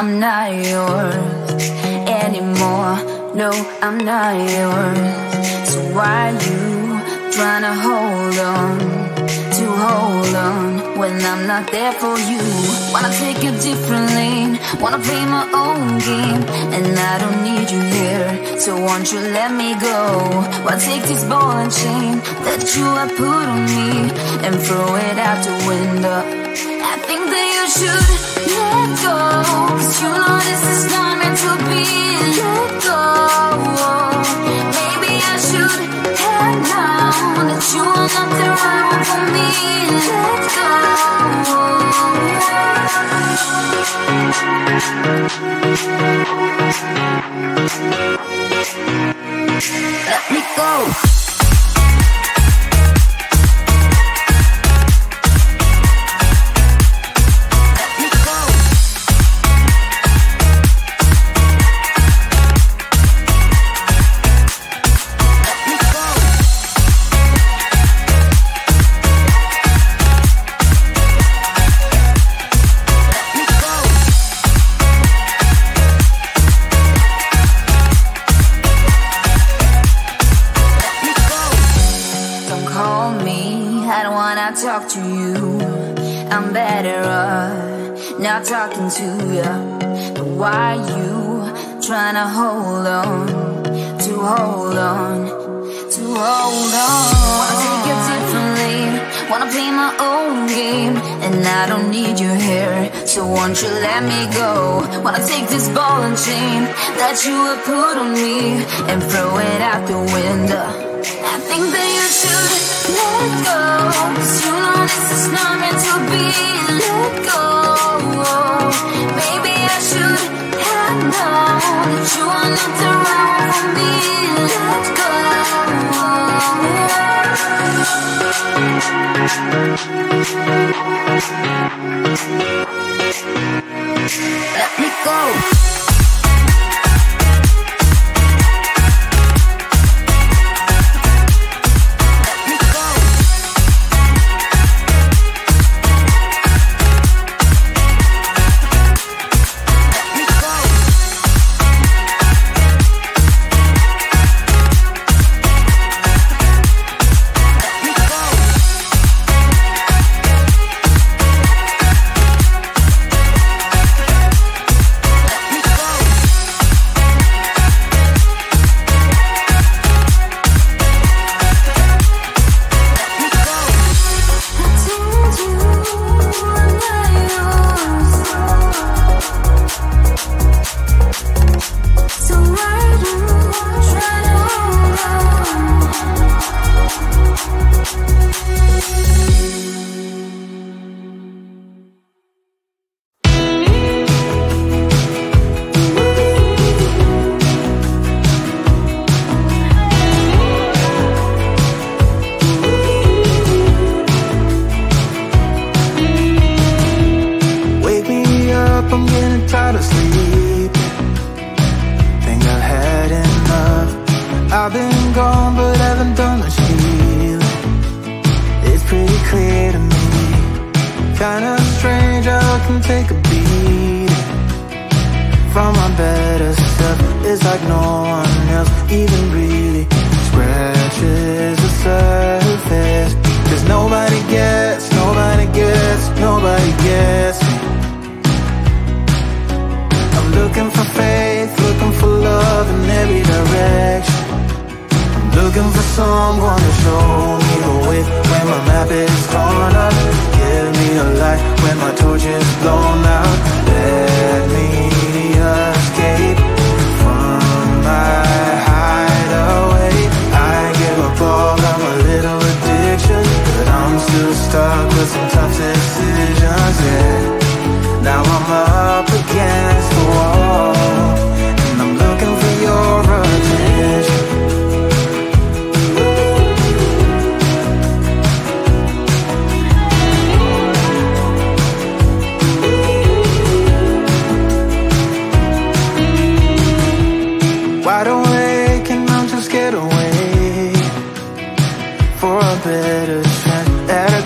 I'm not yours anymore. No, I'm not yours. So why you trying to hold on when I'm not there for you? Wanna take a different lane, wanna play my own game, and I don't need you here, so won't you let me go? Wanna take this ball and chain that you have put on me and throw it out the window. I think that you should let go, 'cause you know this is not meant to be. Let go. Maybe I should have known that you are not the right one for me. Let go. Let me go. Talk to you, I'm better off not talking to you. But why you trying to hold on? Wanna take a different lane, wanna play my own game, and I don't need you here, so won't you let me go? Wanna take this ball and chain that you have put on me and throw it out the window. I think that you should let go, 'cause you know this is not meant to be. Let go. Maybe I should have known that you are not the right one for me. Let go. Let me go.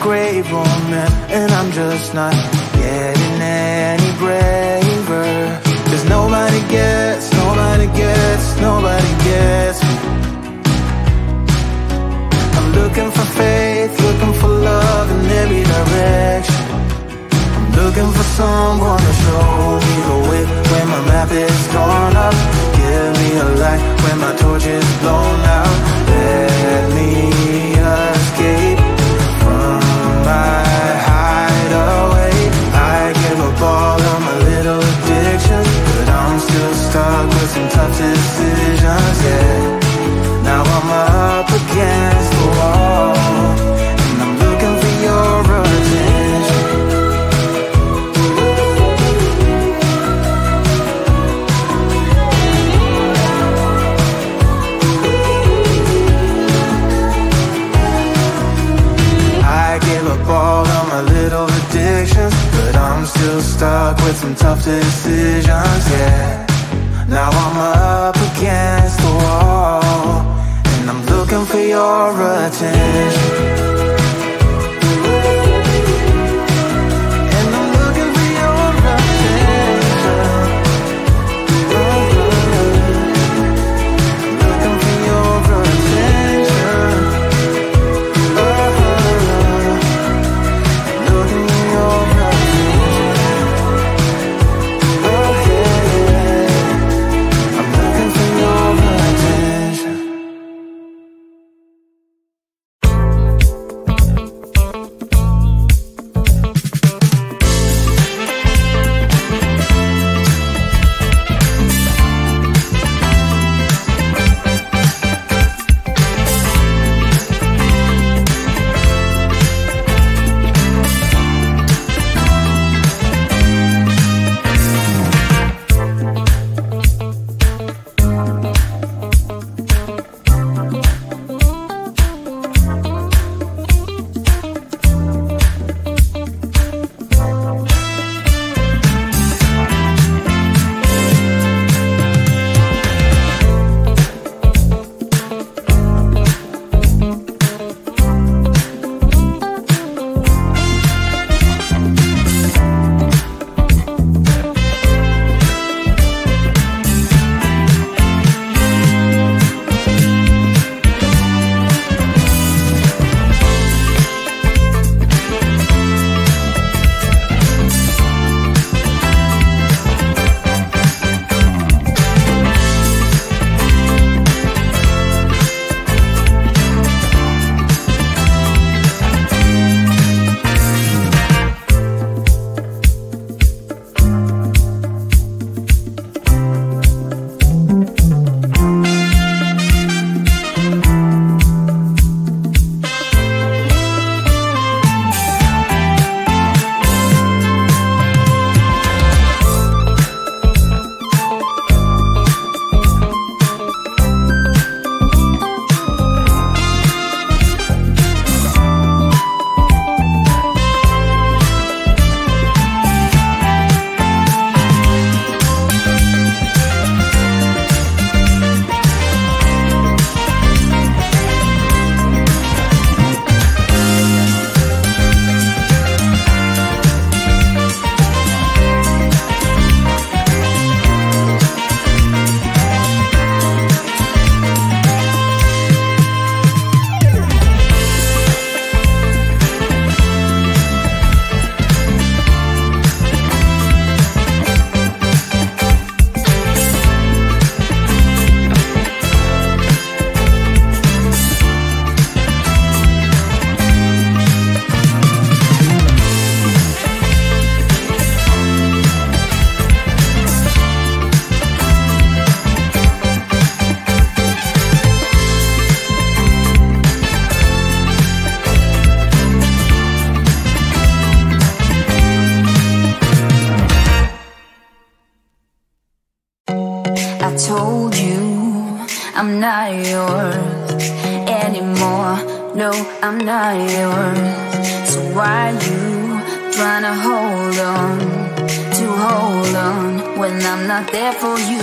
grave romance, and I'm just not getting any braver. gets, nobody gets, nobody gets me. I'm looking for faith, looking for love in every direction. I'm looking for someone to show me the way when my map is torn up. Give me a light when my torch is blown out. Let me escape from my hideaway. I give up all of my little addictions, but I'm still stuck with some tough decisions, yeah. Now I'm up against the wall, and I'm looking for your attention. I gave up all of my little addictions, but I'm still stuck with some tough decisions, yeah. Now I'm up against the wall, and I'm looking for your attention. And I'm looking for your attention. Looking for your attention. Looking for your attention. Oh yeah. I'm looking for your attention. I'm not yours anymore. No, I'm not yours. So why you trying to hold on when I'm not there for you?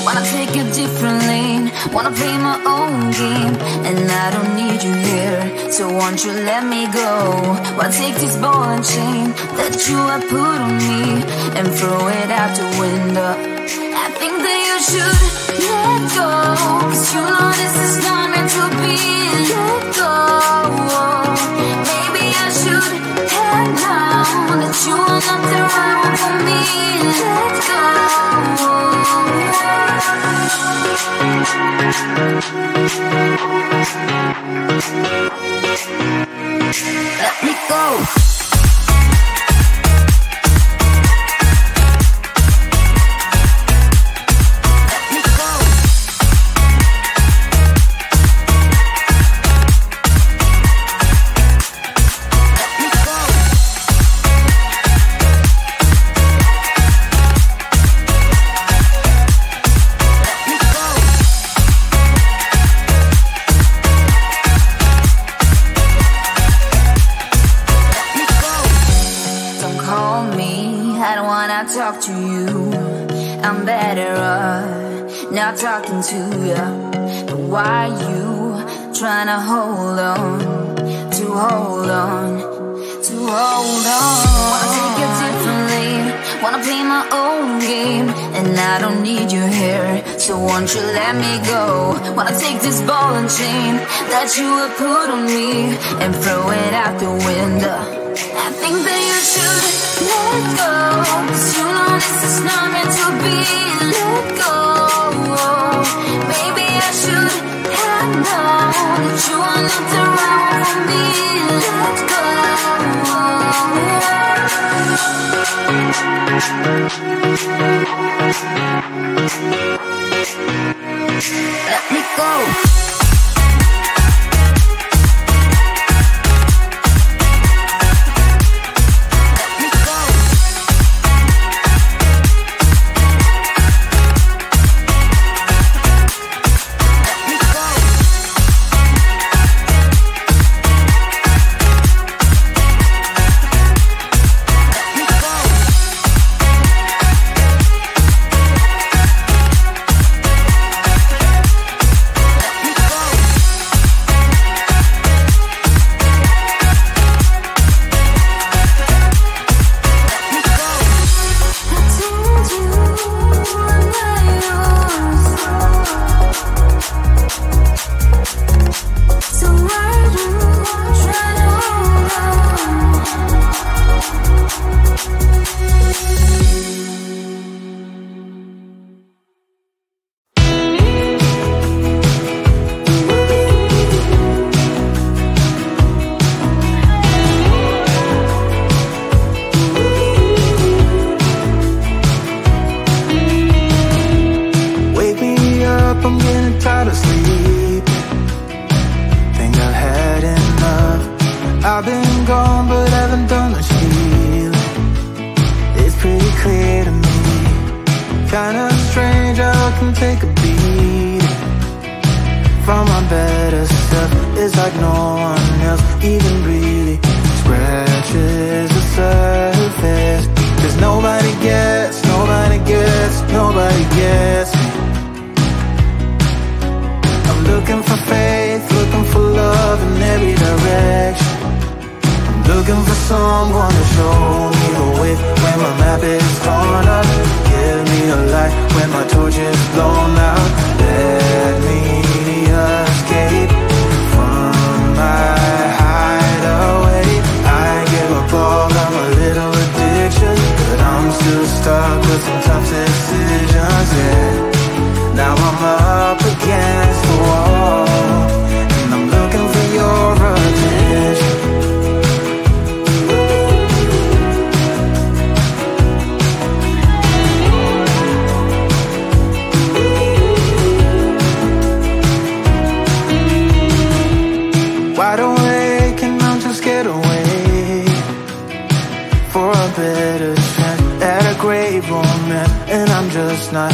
Wanna take a different lane, wanna play my own game, and I don't need you here, so won't you let me go? Why take this ball and chain that you have put on me and throw it out the window? I think that you should let go, 'cause you know this is not meant to be. Let go. Maybe I should head down, that you are not the right one for me. Let go. Let me go. Talk to you, I'm better off not talking to you. But why you trying to hold on, to hold on, to hold on? Wanna take it differently, wanna play my own game, and I don't need you here, so won't you let me go? Wanna take this ball and chain that you have put on me and throw it out the window. I think that you should let go, 'cause you know this is not meant to be. Let go. Maybe I should have known that you are not the right one for me. Let go. Let me go. better chance at a great romance, and I'm just not